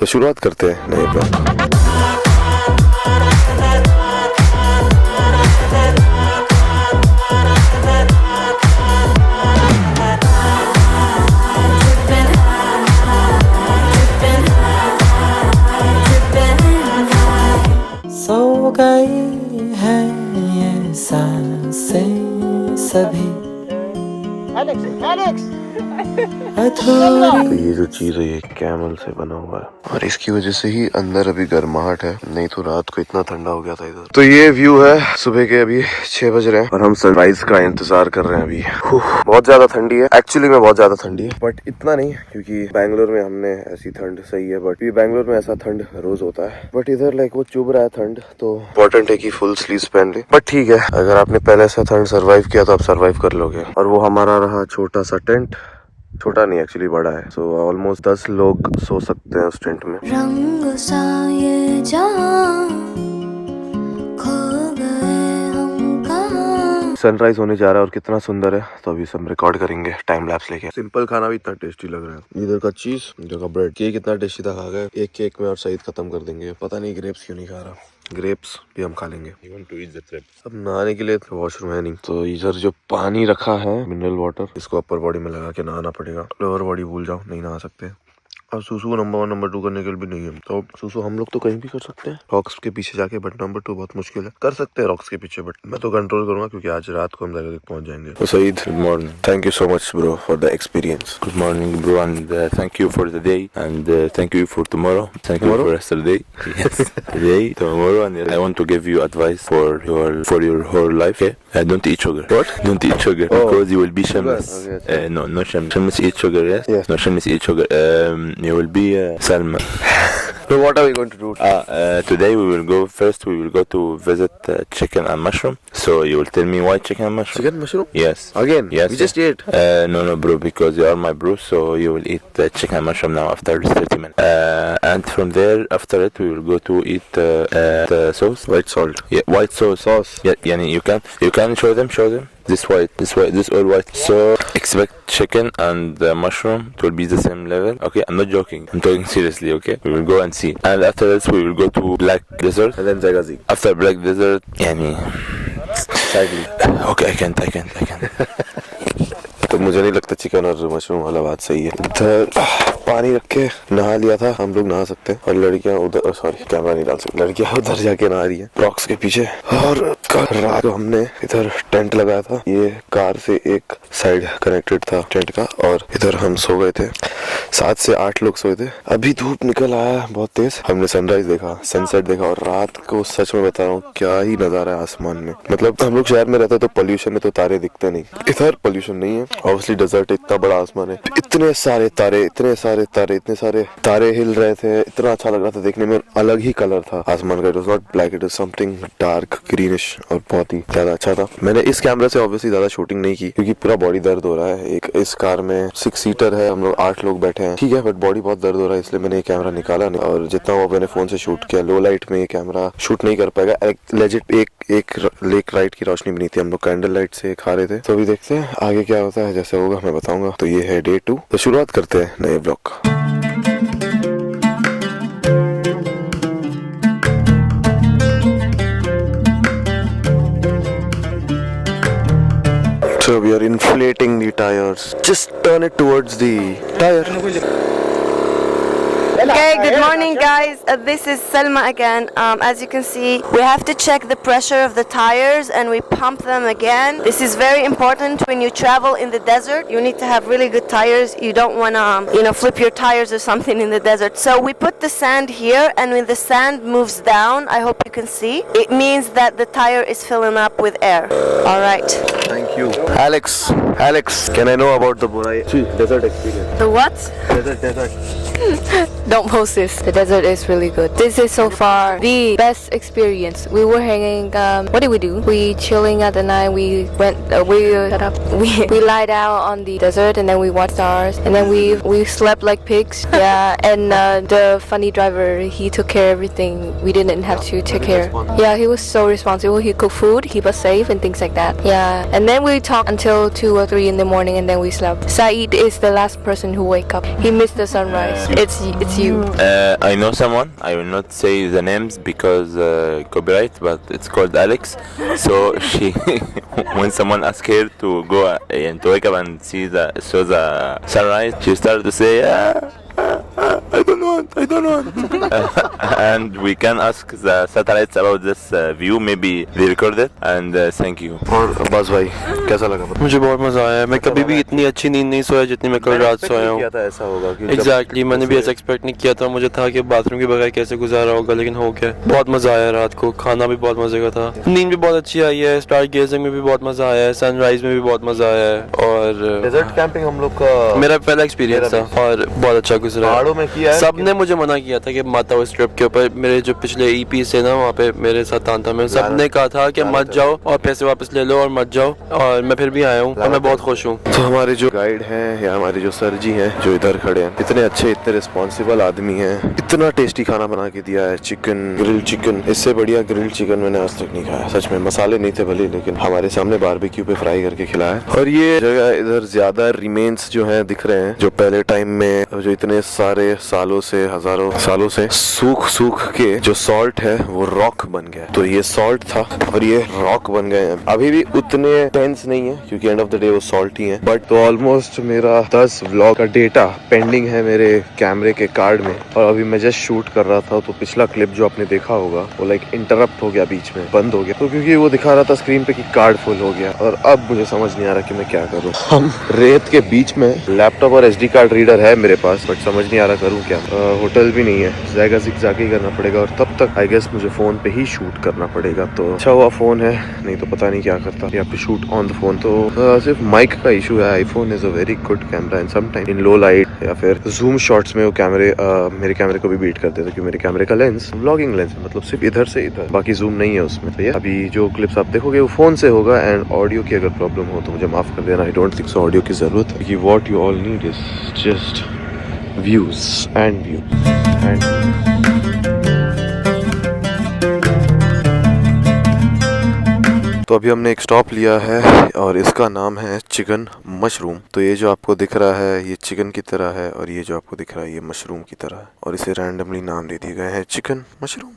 तो शुरुआत करते हैं नए ब्लॉग। सो गई है ये सांसें सभी तो ये जो चीज है ये कैमल से बना हुआ है और इसकी वजह से ही अंदर अभी गर्माहट है, नहीं तो रात को इतना ठंडा हो गया था इधर। तो ये व्यू है सुबह के, अभी 6 बज रहे हैं और हम सनराइज का इंतजार कर रहे हैं अभी। बहुत ज्यादा ठंडी है, एक्चुअली में बहुत ज्यादा ठंडी है, बट इतना नहीं क्योंकि बैंगलोर में हमने ऐसी ठंड सही है, बट बैंगलोर में ऐसा ठंड रोज होता है, बट इधर लाइक वो चुभ रहा है ठंड, तो इम्पोर्टेंट है कि फुल स्लीव्स पहन ले। बट ठीक है, अगर आपने पहले से ठंड सर्वाइव किया तो आप सर्वाइव कर लोगे। और वो हमारा रहा छोटा सा टेंट, छोटा नहीं एक्चुअली बड़ा है, सो ऑलमोस्ट 10 लोग सो सकते हैं उस टेंट में। रंग सा ये जहां खो गए हम कहां। सनराइज होने जा रहा है और कितना सुंदर है, तो अभी सब रिकॉर्ड करेंगे टाइम लैप्स लेके। सिंपल खाना भी इतना टेस्टी लग रहा है, इधर का चीज, इधर का ब्रेड, केक इतना टेस्टी था, खा गए एक केक में और सईद खत्म कर देंगे। पता नहीं ग्रेप्स क्यों नहीं खा रहा, ग्रेप्स भी हम खा लेंगे। अब नहाने के लिए वॉशरूम है नहीं, तो इधर जो पानी रखा है मिनरल वाटर, इसको अपर बॉडी में लगा के नहाना पड़ेगा। लोअर बॉडी भूल जाओ, नहीं नहा सकते। और सुसु नंबर 1 नंबर 2 करने के लिए भी नहीं है, तो सुसु हम लोग तो कहीं भी कर सकते हैं रॉक्स के पीछे जाके, बट नंबर 2 बहुत मुश्किल है। कर सकते हैं रॉक्स के पीछे, बट मैं तो कंट्रोल करूंगा क्योंकि आज रात को हम जगह तक पहुंच जाएंगे। तो Saeed, good morning, thank you so much bro for the experience. Good morning, bro, and thank you for the day, and thank you for tomorrow. Thank you for yesterday. Yes, today, tomorrow, and I want to give you advice for your whole life. Okay, don't eat sugar. What? Don't eat sugar because you will be shameless. Okay. No shameless. Shameless eat sugar. Yes. Yes. No shameless eat sugar. You will be Salma. So what are we going to do? Today we will go. First, we will go to visit chicken and mushroom. So you will tell me why chicken and mushroom. Chicken mushroom? Yes. Again? Yes. We just ate. No, bro, because you are my bro, so you will eat the chicken and mushroom now after 30 minutes. And from there, after it, we will go to eat the sauce. White salt. Yeah, white sauce. Yeah, yani you can show them. This all white. So expect chicken and mushroom to be the same level. Okay, I'm not joking. I'm talking seriously. Okay, we will go and see. And after this, we will go to Black Desert. And then Zagazi. After Black Desert, yani. Sadly. Okay, I can't. तो मुझे नहीं लगता chicken और mushroom वाला बात सही है। इधर पानी रख के नहा लिया था, हम लोग नहा सकते हैं। और लड़कियां उधर, सॉरी कैमरा नहीं डाल सकते, लड़कियां उधर जाके नहा रही है रॉक्स के पीछे। और कल रात को हमने इधर टेंट लगाया था, ये कार से एक साइड कनेक्टेड था टेंट का, और इधर हम सो गए थे। 7 से 8 लोग सोए थे। अभी धूप निकल आया बहुत तेज, हमने सनराइज देखा, सनसेट देखा, और रात को सच में बता रहा हूँ क्या ही नजारा है आसमान में। मतलब हम लोग शहर में रहते तो पोल्यूशन है तो तारे दिखते नहीं, इधर पोल्यूशन नहीं है, ऑब्वियसली डेजर्ट है, इतना बड़ा आसमान है, इतने सारे तारे हिल रहे थे, इतना अच्छा लग रहा था देखने में। अलग ही कलर था आसमान का, it was not black, it was something dark greenish, और बहुत ही ज्यादा अच्छा था। मैंने इस कैमरा से ऑब्वियसली ज्यादा शूटिंग नहीं की क्योंकि पूरा बॉडी दर्द हो रहा है। एक इस कार में 6 सीटर है, हम लोग 8 लोग बैठे हैं, ठीक है, बट बॉडी बहुत दर्द हो रहा है, इसलिए मैंने ये कैमरा निकाला नहीं। और जितना वो मैंने फोन से शूट किया, लो लाइट में ये कैमरा शूट नहीं कर पाएगा। लेजिट एक लेक लाइट की रोशनी भी नहीं थी, हम लोग कैंडल लाइट से खा रहे थे। तो अभी देखते हैं आगे क्या होता है, जैसे होगा मैं बताऊंगा। तो ये है डे 2, तो शुरुआत करते हैं नए ब्लॉग का। So we are inflating the tires. Just turn it towards the tire. Okay, good morning guys. This is Selma again. As you can see, we have to check the pressure of the tires and we pump them again. This is very important when you travel in the desert. You need to have really good tires. You don't want to, flip your tires or something in the desert. So we put the sand here, and when the sand moves down, I hope you can see, it means that the tire is filling up with air. All right. Thank you. Alex, can I know about the Burai desert experience? The what? Desert. Don't post this. The desert is really good. This is so far the best experience. We were hanging. What did we do? We chilling at the night. We went. We shut up. We lie down on the desert and then we watched stars. And then we slept like pigs. Yeah. And the funny driver, he took care of everything. We didn't have to take care. Yeah, he was so responsible. He cooked food. He was safe and things like that. Yeah. And then we talked until 2 or 3 in the morning, and then we slept. Saeed is the last person who wake up. He missed the sunrise. It's you. I know someone. I will not say the names because copyright, but it's called Alex. So she, when someone asks her to go and to wake up and see the sunrise, she started to say, I don't want. And we can ask the satellites about this view. Maybe they record it. And thank you. और अब्बास भाई कैसा लगा? मुझे बहुत मजा आया। मैं कभी भी इतनी अच्छी नींद नहीं सोया जितनी मैं कल रात सोया हूँ। किया था ऐसा होगा कि एग्जैक्टली मैंने भी ऐसा एक्सपेक्ट नहीं किया था। मुझे था कि बाथरूम के बगैर कैसे गुजारा होगा, लेकिन हो गया। बहुत मजा आया रात को, खाना भी बहुत मजे का था, नींद भी बहुत अच्छी आई है, स्टार गेजिंग में भी बहुत मजा आया है, सनराइज में भी बहुत मजा आया है। और डेजर्ट कैंपिंग हम लोग का मेरा पहला एक्सपीरियंस था और बहुत अच्छा गुजरा। पहाड़ों में किया है। सबने मुझे मना किया था कि मत आओ इस ट्रिप के ऊपर। मेरे जो पिछले ईपी से ना वहाँ पे मेरे साथ था, मैं सबने कहा था कि मत जाओ और पैसे वापस ले लो और मत जाओ, और मैं फिर भी आया हूँ और मैं बहुत खुश हूँ। तो हमारे जो गाइड हैं या हमारे जो सर जी हैं जो इधर खड़े हैं, इतने अच्छे इतने रिस्पॉन्सिबल आदमी हैं, इतना टेस्टी खाना बना के दिया है। चिकन, ग्रिल्ड चिकन, इससे बढ़िया ग्रिल्ड चिकन मैंने आज तक नहीं खाया। सच में मसाले नहीं थे भले, लेकिन हमारे सामने बारबेक्यू पे फ्राई करके खिलाया। और ये जगह इधर ज्यादा रिमेन्स जो हैं दिख रहे हैं, जो पहले टाइम में जो इतने सारे सालों से, हजारों सालों से सूख के जो सॉल्ट है वो रॉक बन गया। तो ये सॉल्ट था और ये रॉक बन गए हैं। अभी भी उतने डेंस नहीं है क्योंकि एंड ऑफ द डे वो सॉल्ट ही है, बट तो ऑलमोस्ट मेरा 10 व्लॉग का डेटा पेंडिंग है मेरे कैमरे के कार्ड में। और अभी मैं जस्ट शूट कर रहा था तो पिछला क्लिप जो आपने देखा होगा वो लाइक इंटरप्ट हो गया, बीच में बंद हो गया, तो क्योंकि वो दिखा रहा था स्क्रीन पे कि कार्ड फुल हो गया। और अब मुझे समझ नहीं आ रहा कि मैं क्या करूँ। हम रेत के बीच में, लैपटॉप और SD कार्ड रीडर है मेरे पास, बट समझ नहीं आ रहा करूँ क्या। होटल भी नहीं है, जाएगा जाके ही करना पड़ेगा, और तब तक आई गेस मुझे फोन पे ही शूट करना पड़ेगा। तो अच्छा हुआ फोन है, नहीं तो पता नहीं क्या करता यहाँ पे शूट ऑन द फोन। तो सिर्फ माइक का इशू है। IPhone is a very good camera and sometime in low light या फिर जूम शॉट्स में वो कैमरे मेरे कैमरे को भी बीट कर देता, क्योंकि मेरे कैमरे का लेंस व्लॉगिंग लेंस है, मतलब सिर्फ इधर से इधर, बाकी जूम नहीं है उसमें। तो ये अभी जो क्लिप्स आप देखोगे वो फोन से होगा। एंड ऑडियो की अगर प्रॉब्लम हो तो मुझे माफ कर देना। I don't think so audio की जरूरत है, क्योंकि what you all need is just views and तो अभी हमने एक स्टॉप लिया है और इसका नाम है चिकन मशरूम। तो ये जो आपको दिख रहा है ये चिकन की तरह है, और ये जो आपको दिख रहा है ये मशरूम की तरह है, और इसे रैंडमली नाम दे दिए गए हैं चिकन मशरूम।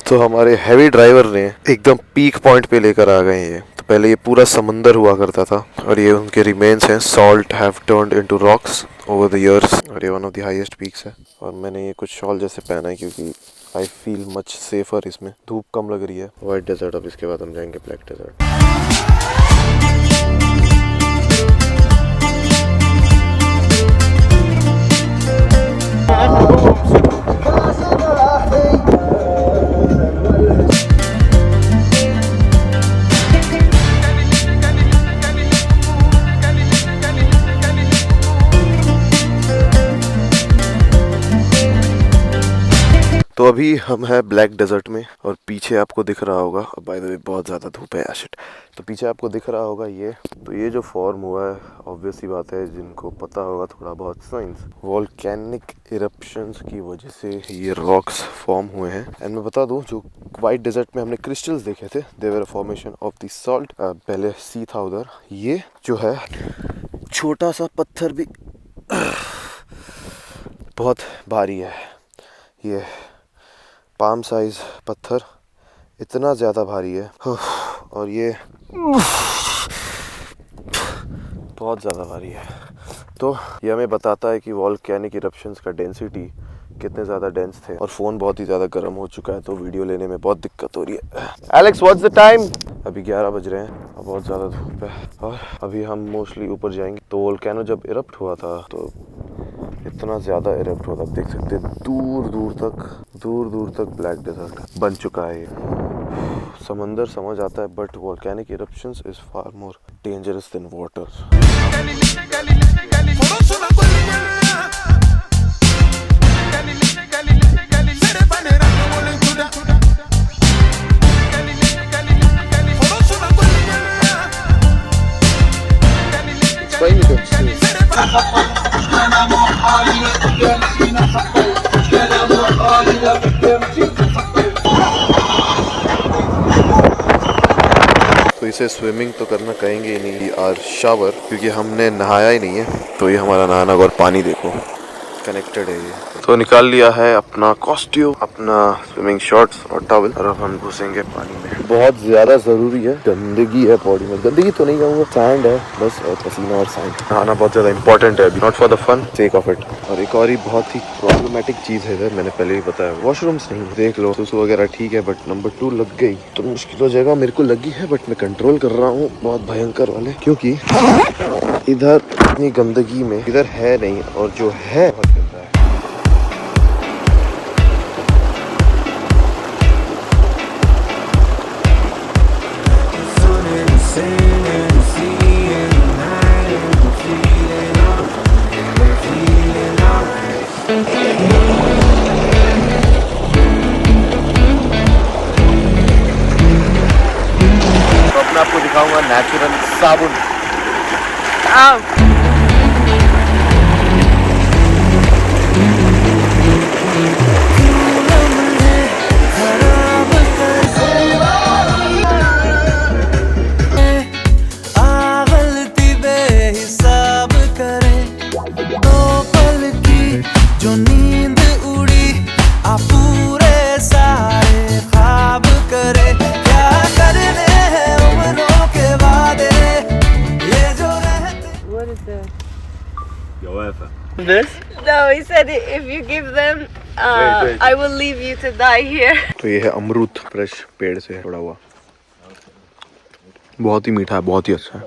तो हमारे हैवी ड्राइवर ने एकदम पीक पॉइंट पे लेकर आ गए हैं। तो पहले ये पूरा समंदर हुआ करता था और ये उनके रिमेन्स हैं। Salt have turned into rocks over the years, और ये one of the highest peaks है। और मैंने ये कुछ शॉल जैसे पहना है क्योंकि आई फील मच सेफर, इसमें धूप कम लग रही है। वाइट डेजर्ट, अब इसके बाद हम जाएंगे ब्लैक डेजर्ट। तो अभी हम हैं ब्लैक डेजर्ट में, और पीछे आपको दिख रहा होगा, अब बाय द वे बहुत ज़्यादा धूप है यार, तो पीछे आपको दिख रहा होगा ये। तो ये जो फॉर्म हुआ है, ऑब्वियस ही बात है जिनको पता होगा थोड़ा बहुत साइंस, वोल्केनिक इरप्शंस की वजह से ये रॉक्स फॉर्म हुए हैं। एंड मैं बता दूं, जो वाइट डेजर्ट में हमने क्रिस्टल्स देखे थे, they were a formation of the salt. पहले सी था उधर। ये जो है छोटा सा पत्थर भी बहुत भारी है, ये पाम साइज पत्थर इतना ज़्यादा भारी है, और ये बहुत ज़्यादा भारी है। तो ये हमें बताता है कि वॉल्केनिक इरप्शंस का डेंसिटी कितने ज़्यादा डेंस थे। और फ़ोन बहुत ही ज़्यादा गर्म हो चुका है, तो वीडियो लेने में बहुत दिक्कत हो रही है। Alex, what's the time? अभी 11 बज रहे हैं और बहुत ज़्यादा धूप है। और अभी हम मोस्टली ऊपर जाएंगे। तो वॉल्केनो जब इरप्ट हुआ था तो इतना ज़्यादा इरप्ट हुआ था, आप देख सकते हैं दूर दूर तक ब्लैक डेजर्ट बन चुका है। समंदर समझ आता है, but volcanic eruptions is far more dangerous than water. तो इसे स्विमिंग तो करना कहेंगे ही नहीं, और शावर, क्योंकि हमने नहाया ही नहीं है। तो ये हमारा नहाना और पानी देखो कनेक्टेड है ये। तो निकाल लिया है अपना कॉस्ट्यूम, अपना स्विमिंग शॉर्ट्स और टॉवल, और अब हम घुसेंगे पानी में। बहुत ज्यादा जरूरी है, गंदगी है बॉडी में, गंदगी तो नहीं कहूँगा, सैंड है बस, और पसीना और सैंड। नहाना बहुत ज्यादा इंपॉर्टेंट है, not for the fun, sake of it. और एक और ही बहुत ही प्रॉब्लमेटिक चीज है इधर, मैंने पहले ही बताया, वॉशरूम्स नहीं, देख लो सुसु वगैरह ठीक है, बट नंबर 2 लग गई तो मुश्किल हो जाएगा। मेरे को लगी है बट मैं कंट्रोल कर रहा हूँ, बहुत भयंकर वाले, क्योंकि इधर इतनी गंदगी में इधर है नहीं, और जो है बहुत गंदा है। तो अपने आपको दिखाऊंगा नेचुरल साबुन। गलती बेहिसाब करे, दो पल की जो नींद उड़ी, आ पूरे सारे ख्वाब करे, क्या करने हैं उम्रों के वादे, ये जो रहते। What is that? This? No, he said if you give them, wait. I will leave you to die here. तो ये है अमरूद, फ्रेश पेड़ से तोड़ा हुआ, बहुत ही मीठा है, बहुत ही अच्छा है।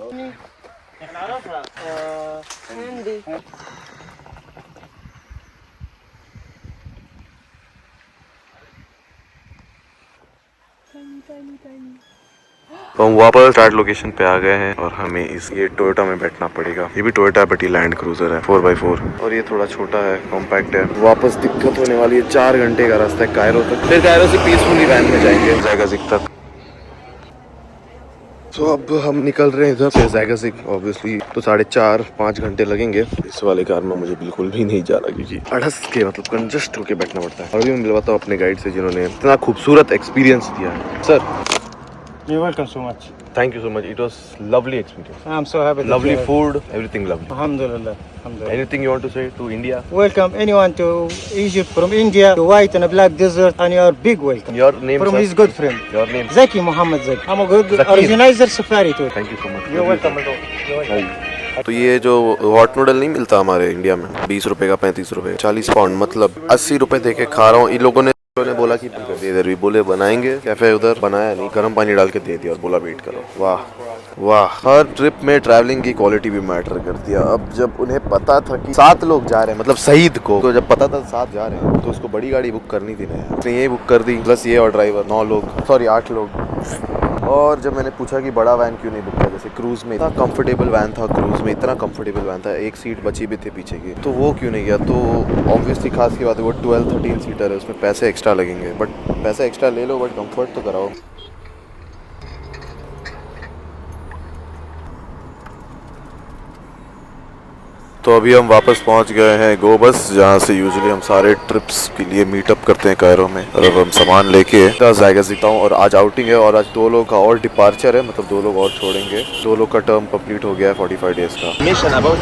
तो हम वापस स्टार्ट लोकेशन पे आ गए हैं, और हमें ये टोयोटा में बैठना पड़ेगा। ये भी टोयोटा बट ये लैंड क्रूजर है 4x4, और ये थोड़ा छोटा है, कॉम्पैक्ट है। वापस दिक्कत होने वाली है, 4 घंटे का रास्ता है कायरो तक, फिर कायरो से पीसफुली वैन में जाएंगे ज़ैगाज़िग तक। तो अब हम निकल रहे हैं इधर से ज़ैगाज़िग, ऑब्वियसली तो 4.5-5 घंटे लगेंगे। इस वाले कार में मुझे बिल्कुल भी नहीं जा रहा, क्योंकि अड़स के मतलब कंजस्ट होके बैठना पड़ता है। और अभी मैं मिलवाता हूँ अपने गाइड से, जिन्होंने इतना खूबसूरत एक्सपीरियंस दिया है। Sir, You're welcome so much. thank you so much, it was lovely experience, I'm so happy. that lovely you are- food, everything lovely. Alhamdulillah. Alhamdulillah. Anything you want to say to India? Welcome anyone to Egypt from India, to White and Black Desert, and you are big welcome. Your name, From sir? his good friend. Your name? Zaki Muhammad Zaki. I'm a good Zakir. organizer safari tour. Thank you so much. You're welcome. You're welcome. तो ये जो hot noodle नहीं मिलता हमारे India में, 20 रुपए का 35 रुपए, 40 पाउंड, मतलब 80 रुपए दे के खा रहा हूँ। इन लोगों ने बोला कि इधर भी बोले बनाएंगे कैफे, उधर बनाया नहीं, गर्म पानी डाल के दे दिया और बोला वेट करो। वाह वाह, हर ट्रिप में ट्रैवलिंग की क्वालिटी भी मैटर करती है। अब जब उन्हें पता था कि 7 लोग जा रहे हैं, मतलब सईद को, तो जब पता था 7 जा रहे हैं, तो उसको बड़ी गाड़ी बुक करनी थी ना, उसने ये बुक कर दी, प्लस ये और ड्राइवर, 9 लोग, सॉरी 8 लोग। और जब मैंने पूछा कि बड़ा वैन क्यों नहीं बुक किया, जैसे क्रूज़ में इतना कंफर्टेबल वैन था, क्रूज़ में इतना कंफर्टेबल वैन था, एक सीट बची भी थी पीछे की, तो वो क्यों नहीं गया। तो ऑब्वियसली खास की बात है, वो 12-13 सीटर है, उसमें पैसे एक्स्ट्रा लगेंगे, बट पैसे एक्स्ट्रा ले लो बट कंफर्ट तो कराओ। तो अभी हम वापस पहुंच गए हैं गोबस, जहां से यूजुअली हम सारे ट्रिप्स के लिए मीटअप करते हैं कायरो में। और अब हम सामान लेके ज़ैगाज़िग हूँ, और आज आउटिंग है, और आज 2 लोग का और डिपार्चर है, मतलब 2 लोग और छोड़ेंगे। 2 लोग का टर्म कंप्लीट हो गया है 45 डेज का। मिशन अबाउट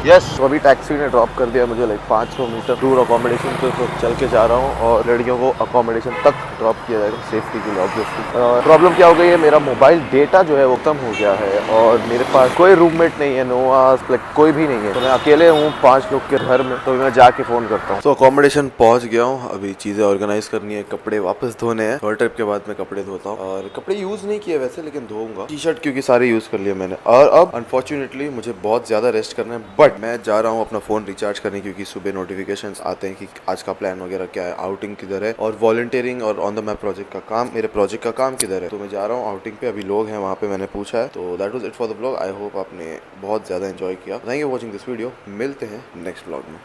यस, तो अभी टैक्सी ने ड्रॉप कर दिया मुझे लाइक 500 मीटर दूर अकोमोडेशन पे, तो चल के जा रहा हूँ, और लड़कियों को अकोमोडेशन तक ड्रॉप किया जाएगा सेफ्टी के लिए ऑब्वियसली। प्रॉब्लम क्या हो गई है, मेरा मोबाइल डेटा जो है वो कम हो गया है, और मेरे पास कोई रूममेट नहीं है, लाइक कोई भी नहीं है, तो मैं अकेले हूँ 5 लोग के घर में, तो मैं जाके फ़ोन करता हूँ। तो अकोमोडेशन पहुँच गया हूँ, अभी चीज़ें ऑर्गेनाइज करनी है, कपड़े वापस धोने हैं। और ट्रिप के बाद मैं कपड़े धोता हूँ, और कपड़े यूज़ नहीं किए वैसे, लेकिन धोऊंगा। टी शर्ट क्योंकि सारे यूज़ कर लिए मैंने, और अब अनफॉर्चुनेटली मुझे बहुत ज़्यादा रेस्ट करना है, बट मैं जा रहा हूँ अपना फ़ोन रिचार्ज करने, क्योंकि सुबह नोटिफिकेशंस आते हैं कि आज का प्लान वगैरह क्या है, आउटिंग किधर है, और वॉलंटियरिंग और ऑन द मैप प्रोजेक्ट का काम, मेरे प्रोजेक्ट का काम किधर है। तो मैं जा रहा हूँ आउटिंग पे, अभी लोग हैं वहाँ पे, मैंने पूछा है। तो that was it for the blog. I hope आपने बहुत ज़्यादा एंजॉय किया। Thank you watching this video, मिलते हैं नेक्स्ट ब्लॉग में।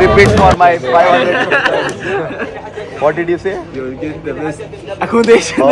Repeat for my 500. What did you say? Accommodation.